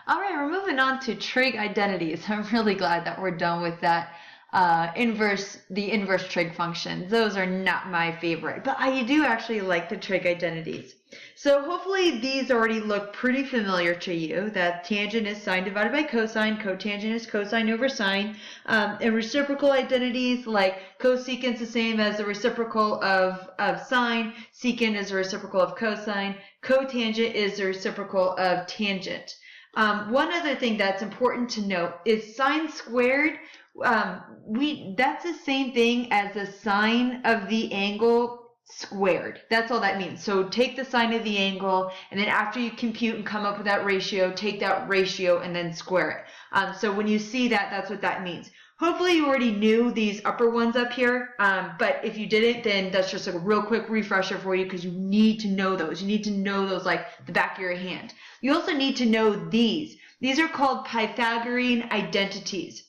All right, we're moving on to trig identities. I'm really glad that we're done with that the inverse trig functions. Those are not my favorite, but I do actually like the trig identities. So hopefully these already look pretty familiar to you, that tangent is sine divided by cosine, cotangent is cosine over sine, and reciprocal identities like cosecant's the same as the reciprocal of sine, secant is the reciprocal of cosine, cotangent is the reciprocal of tangent. One other thing that's important to note is sine squared. That's the same thing as the sine of the angle squared. That's all that means. So take the sine of the angle, and then after you compute and come up with that ratio, take that ratio and then square it. So when you see that, that's what that means. Hopefully you already knew these upper ones up here, but if you didn't, then that's just a real quick refresher for you because you need to know those. You need to know those like the back of your hand. You also need to know these. These are called Pythagorean identities.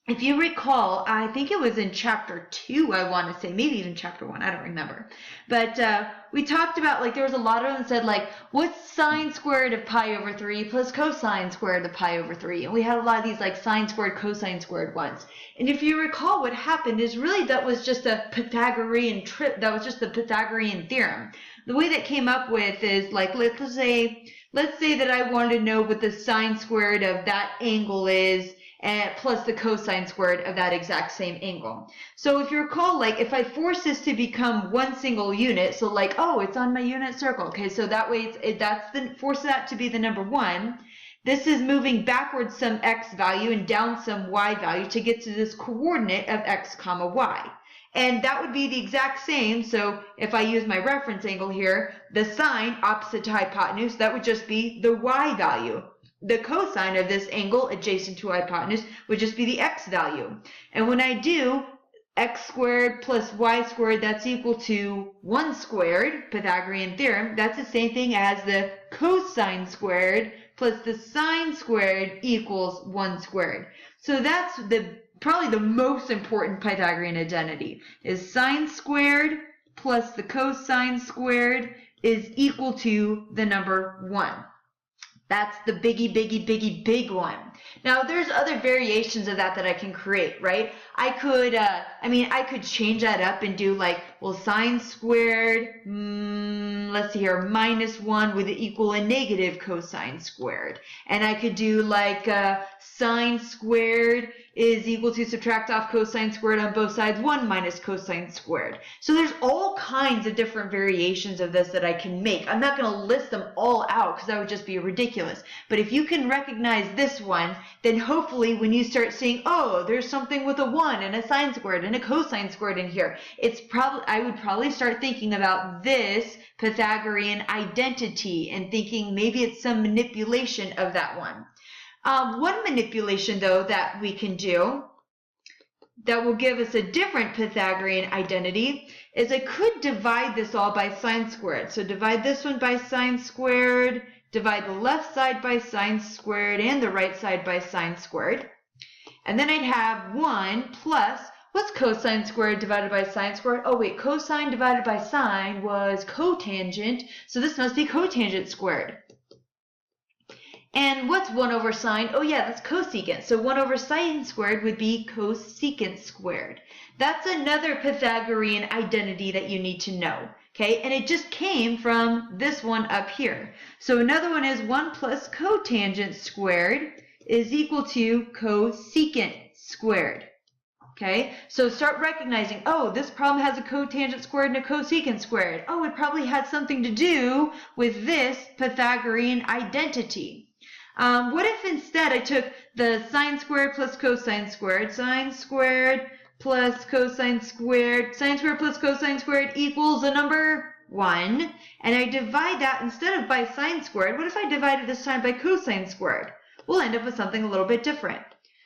If you recall, I think it was in chapter 2, I want to say, maybe even chapter 1, I don't remember. But we talked about, like, there was a lot of them that said, like, what's sine squared of pi over 3 plus cosine squared of pi over 3? And we had a lot of these, like, sine squared, cosine squared ones. And if you recall, what happened is really that was just a Pythagorean theorem. The way that came up with is, like, let's say that I wanted to know what the sine squared of that angle is, and plus the cosine squared of that exact same angle. So if you recall, like if I force this to become one single unit, so like, oh, it's on my unit circle. Okay, so that way force that to be the number 1. This is moving backwards some x value and down some y value to get to this coordinate of x comma y. And that would be the exact same. So if I use my reference angle here, the sine opposite to hypotenuse, that would just be the y value. The cosine of this angle adjacent to hypotenuse would just be the x value. And when I do x squared plus y squared, that's equal to 1 squared, Pythagorean theorem, that's the same thing as the cosine squared plus the sine squared equals 1 squared. So that's probably the most important Pythagorean identity, is sine squared plus the cosine squared is equal to the number 1. That's the big one. Now there's other variations of that I can create, right? I could change that up and do like, well, sine squared, let's see here, -1 would equal a negative cosine squared. And I could do like sine squared is equal to subtract off cosine squared on both sides, 1 minus cosine squared. So there's all kinds of different variations of this that I can make. I'm not going to list them all out because that would just be ridiculous. But if you can recognize this one, then hopefully when you start seeing, oh, there's something with a 1 and a sine squared and a cosine squared in here, I would probably start thinking about this Pythagorean identity and thinking maybe it's some manipulation of that one. One manipulation, though, that we can do that will give us a different Pythagorean identity is I could divide this all by sine squared. So divide this one by sine squared, divide the left side by sine squared, and the right side by sine squared. And then I'd have 1 plus, what's cosine squared divided by sine squared? Oh wait, cosine divided by sine was cotangent, so this must be cotangent squared. And what's 1 over sine? Oh yeah, that's cosecant. So 1 over sine squared would be cosecant squared. That's another Pythagorean identity that you need to know. Okay, and it just came from this one up here. So another one is 1 plus cotangent squared is equal to cosecant squared. Okay, so start recognizing, oh, this problem has a cotangent squared and a cosecant squared. Oh, it probably had something to do with this Pythagorean identity. What if instead I took the sine squared plus cosine squared, sine squared plus cosine squared plus cosine squared equals the number 1, and I divide that instead of by sine squared, what if I divide it this time by cosine squared? We'll end up with something a little bit different.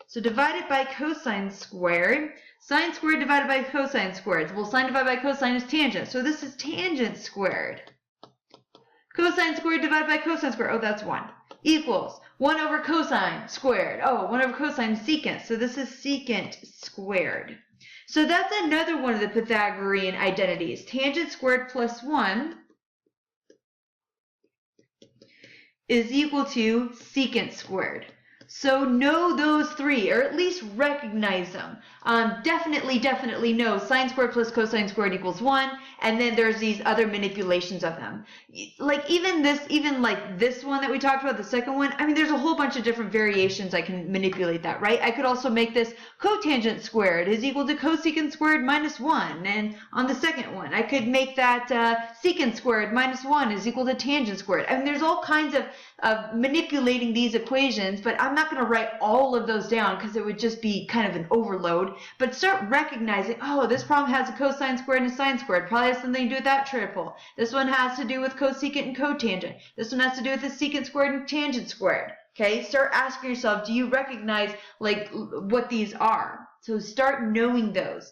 So divided by cosine squared, sine squared divided by cosine squared. Well, sine divided by cosine is tangent, so this is tangent squared. Cosine squared divided by cosine squared, oh, that's 1, equals 1 over cosine squared. Oh, 1 over cosine secant, so this is secant squared. So that's another one of the Pythagorean identities. Tangent squared plus 1 is equal to secant squared. So know those three, or at least recognize them. Definitely know sine squared plus cosine squared equals 1, and then there's these other manipulations of them. Like even like this one that we talked about, the second one, I mean, there's a whole bunch of different variations I can manipulate that, right? I could also make this cotangent squared is equal to cosecant squared minus 1, and on the second one, I could make that secant squared minus 1 is equal to tangent squared. I mean, there's all kinds of manipulating these equations, but I'm not going to write all of those down because it would just be kind of an overload. But start recognizing, oh, this problem has a cosine squared and a sine squared. Probably has something to do with that triple. This one has to do with cosecant and cotangent. This one has to do with the secant squared and tangent squared. Okay, start asking yourself, do you recognize like what these are? So start knowing those.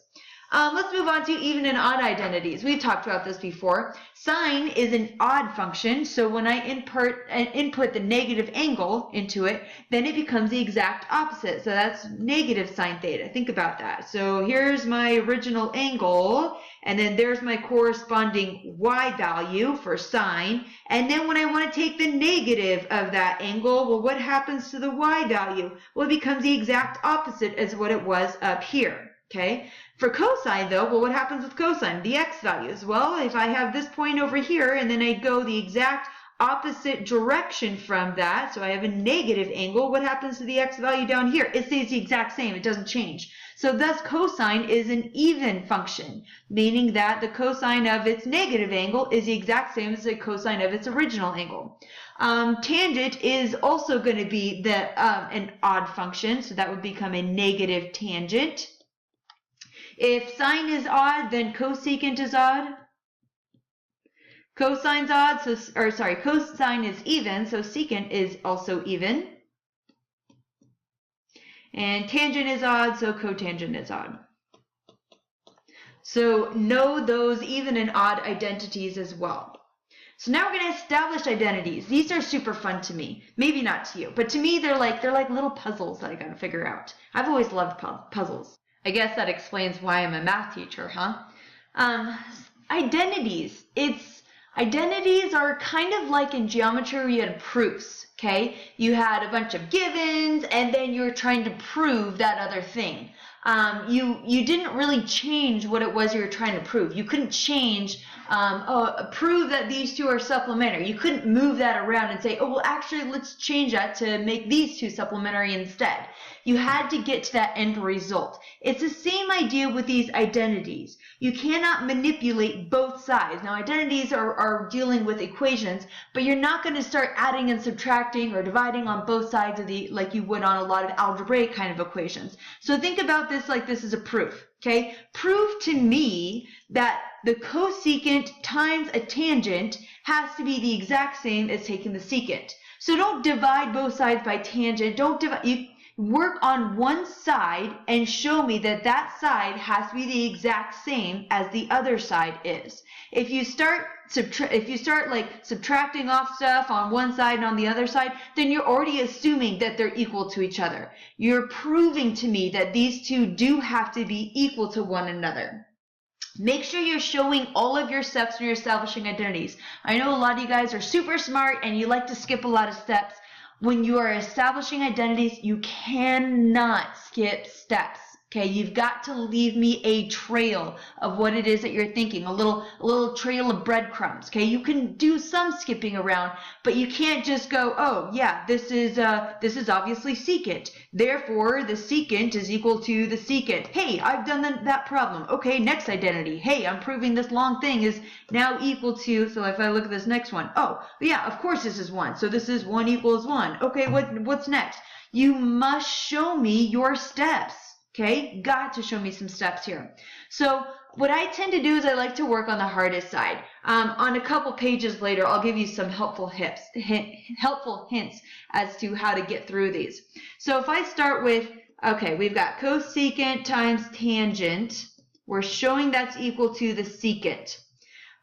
Let's move on to even and odd identities. We've talked about this before. Sine is an odd function, so when I input the negative angle into it, then it becomes the exact opposite. So that's negative sine theta. Think about that. So here's my original angle, and then there's my corresponding y value for sine. And then when I want to take the negative of that angle, well, what happens to the y value? Well, it becomes the exact opposite as what it was up here. Okay, for cosine though, well, what happens with cosine? The x values. Well, if I have this point over here and then I go the exact opposite direction from that, so I have a negative angle, what happens to the x value down here? It stays the exact same, it doesn't change. So thus cosine is an even function, meaning that the cosine of its negative angle is the exact same as the cosine of its original angle. Tangent is also going to be an odd function, so that would become a negative tangent. If sine is odd, then cosecant is odd. Cosine's odd, cosine is even, so secant is also even. And tangent is odd, so cotangent is odd. So know those even and odd identities as well. So now we're going to establish identities. These are super fun to me. Maybe not to you, but to me they're like little puzzles that I got to figure out. I've always loved puzzles. I guess that explains why I'm a math teacher, huh? Identities. Identities are kind of like in geometry where you had proofs, okay? You had a bunch of givens, and then you were trying to prove that other thing. You didn't really change what it was you were trying to prove. You couldn't change, prove that these two are supplementary. You couldn't move that around and say, oh, well, actually, let's change that to make these two supplementary instead. You had to get to that end result. It's the same idea with these identities. You cannot manipulate both sides. Now, identities are dealing with equations, but you're not going to start adding and subtracting or dividing on both sides of like you would on a lot of algebraic kind of equations. So think about this like this is a proof, okay? Prove to me that the cosecant times a tangent has to be the exact same as taking the secant. So don't divide both sides by tangent. Don't divide. Work on one side and show me that that side has to be the exact same as the other side is. If you start like subtracting off stuff on one side and on the other side, then you're already assuming that they're equal to each other. You're proving to me that these two do have to be equal to one another. Make sure you're showing all of your steps when you're establishing identities. I know a lot of you guys are super smart and you like to skip a lot of steps. When you are establishing identities, you cannot skip steps. Okay, you've got to leave me a trail of what it is that you're thinking, a little trail of breadcrumbs. Okay, you can do some skipping around, but you can't just go, oh yeah, this is obviously secant. Therefore, the secant is equal to the secant. Hey, I've done that problem. Okay, next identity. Hey, I'm proving this long thing is now equal to. So if I look at this next one, oh yeah, of course this is 1. So this is 1 equals 1. Okay, what's next? You must show me your steps. Okay, got to show me some steps here. So what I tend to do is I like to work on the hardest side. On a couple pages later, I'll give you some helpful hints as to how to get through these. So if I start with, okay, we've got cosecant times tangent. We're showing that's equal to the secant.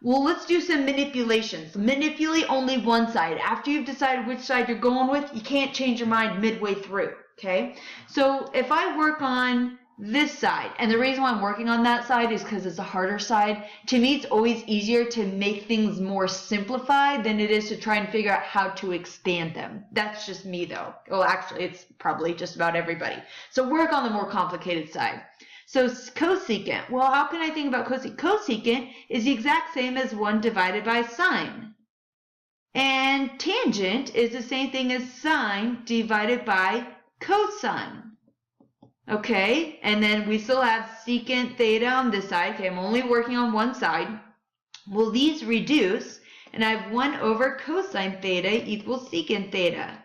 Well, let's do some manipulations. Manipulate only one side. After you've decided which side you're going with, you can't change your mind midway through. Okay, so if I work on this side. And the reason why I'm working on that side is because it's a harder side. To me, it's always easier to make things more simplified than it is to try and figure out how to expand them. That's just me though. Well, actually, it's probably just about everybody. So work on the more complicated side. So cosecant, well, how can I think about cosecant? Cosecant is the exact same as 1 divided by sine. And tangent is the same thing as sine divided by cosine. Okay, and then we still have secant theta on this side. Okay, I'm only working on one side. Well, these reduce, and I have 1 over cosine theta equals secant theta.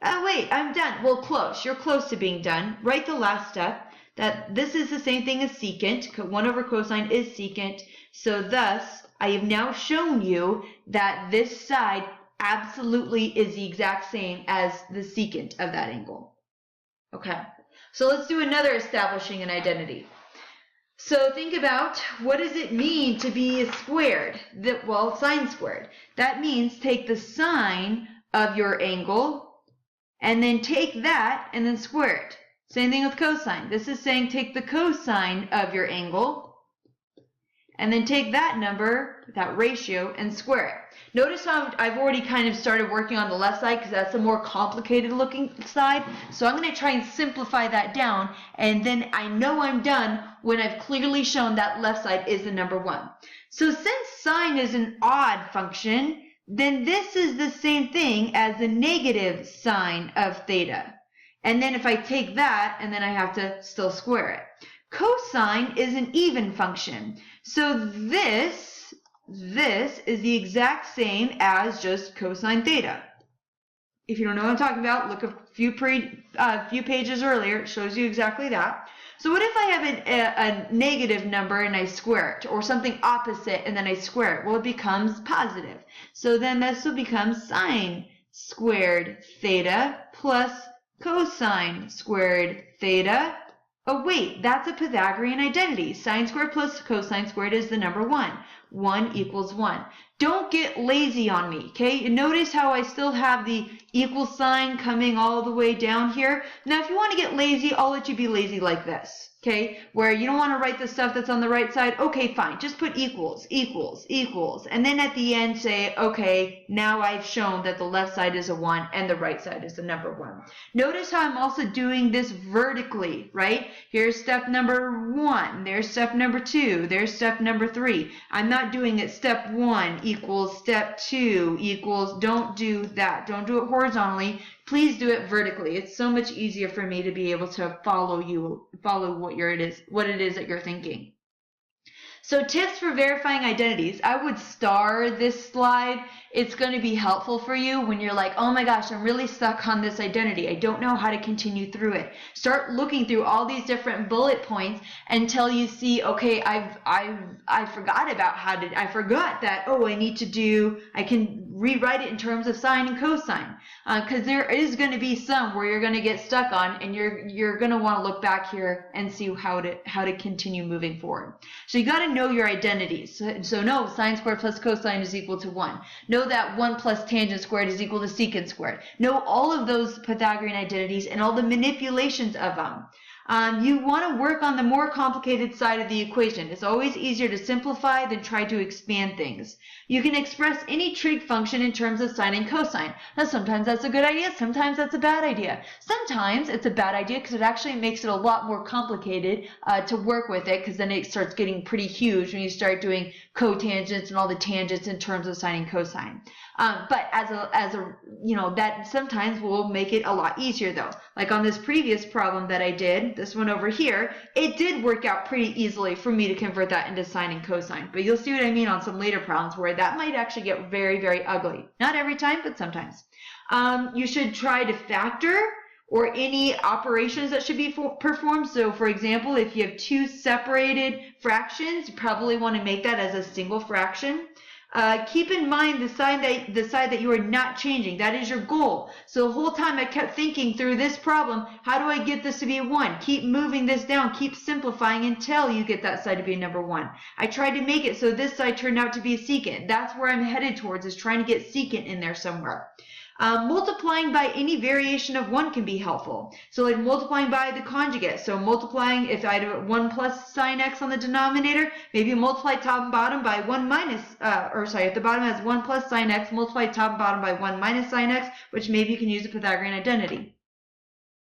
Oh, wait, I'm done. Well, close. You're close to being done. Write the last step. That this is the same thing as secant. 1 over cosine is secant. So thus, I have now shown you that this side absolutely is the exact same as the secant of that angle. Okay, so let's do another establishing an identity. So think about, what does it mean to be squared? Well, sine squared. That means take the sine of your angle and then take that and then square it. Same thing with cosine. This is saying take the cosine of your angle and then take that number, that ratio, and square it. Notice how I've already kind of started working on the left side because that's the more complicated looking side. So I'm going to try and simplify that down, and then I know I'm done when I've clearly shown that left side is the number 1. So since sine is an odd function, then this is the same thing as the negative sine of theta. And then if I take that, and then I have to still square it. Cosine is an even function. So this is the exact same as just cosine theta. If you don't know what I'm talking about, look a few pages earlier. It shows you exactly that. So what if I have a negative number and I square it, or something opposite and then I square it? Well, it becomes positive. So then this will become sine squared theta plus cosine squared theta. Oh wait, that's a Pythagorean identity. Sine squared plus cosine squared is the number 1. 1 equals 1. Don't get lazy on me, okay? Notice how I still have the equal sign coming all the way down here. Now, if you want to get lazy, I'll let you be lazy like this, okay? Where you don't want to write the stuff that's on the right side. Okay, fine. Just put equals, equals, equals. And then at the end say, okay, now I've shown that the left side is a 1 and the right side is the number 1. Notice how I'm also doing this vertically, right? Here's step number 1. There's step number 2. There's step number 3. I'm not doing it step 1 equals step 2 equals. Don't do that. Don't do it horizontally. Please do it vertically. It's so much easier for me to be able to follow what it is that you're thinking. So tips for verifying identities. I would star this slide. It's going to be helpful for you when you're like, oh my gosh, I'm really stuck on this identity. I don't know how to continue through it. Start looking through all these different bullet points until you see, okay, I forgot about I forgot that, oh, I can rewrite it in terms of sine and cosine. Because there is going to be some where you're going to get stuck on, and you're going to want to look back here and see how to continue moving forward. So you got to know your identities. So know sine squared plus cosine is equal to 1. Know that 1 plus tangent squared is equal to secant squared. Know all of those Pythagorean identities and all the manipulations of them. You want to work on the more complicated side of the equation. It's always easier to simplify than try to expand things. You can express any trig function in terms of sine and cosine. Now, sometimes that's a good idea, sometimes that's a bad idea. Sometimes it's a bad idea because it actually makes it a lot more complicated to work with it, because then it starts getting pretty huge when you start doing cotangents and all the tangents in terms of sine and cosine. But that sometimes will make it a lot easier though. Like on this previous problem that I did, this one over here, it did work out pretty easily for me to convert that into sine and cosine. But you'll see what I mean on some later problems where that might actually get very, very ugly. Not every time, but sometimes. You should try to factor or any operations that should be performed. So for example, if you have 2 separated fractions, you probably want to make that as a single fraction. Keep in mind the side that you are not changing. That is your goal. So the whole time I kept thinking through this problem, how do I get this to be a 1? Keep moving this down, keep simplifying until you get that side to be number 1. I tried to make it so this side turned out to be a secant. That's where I'm headed towards, is trying to get secant in there somewhere. Multiplying by any variation of 1 can be helpful. So like multiplying by the conjugate. So multiplying, if I do 1 plus sine x on the denominator, maybe multiply top and bottom by 1 minus, if the bottom has 1 plus sine x, multiply top and bottom by 1 minus sine x, which maybe you can use a Pythagorean identity.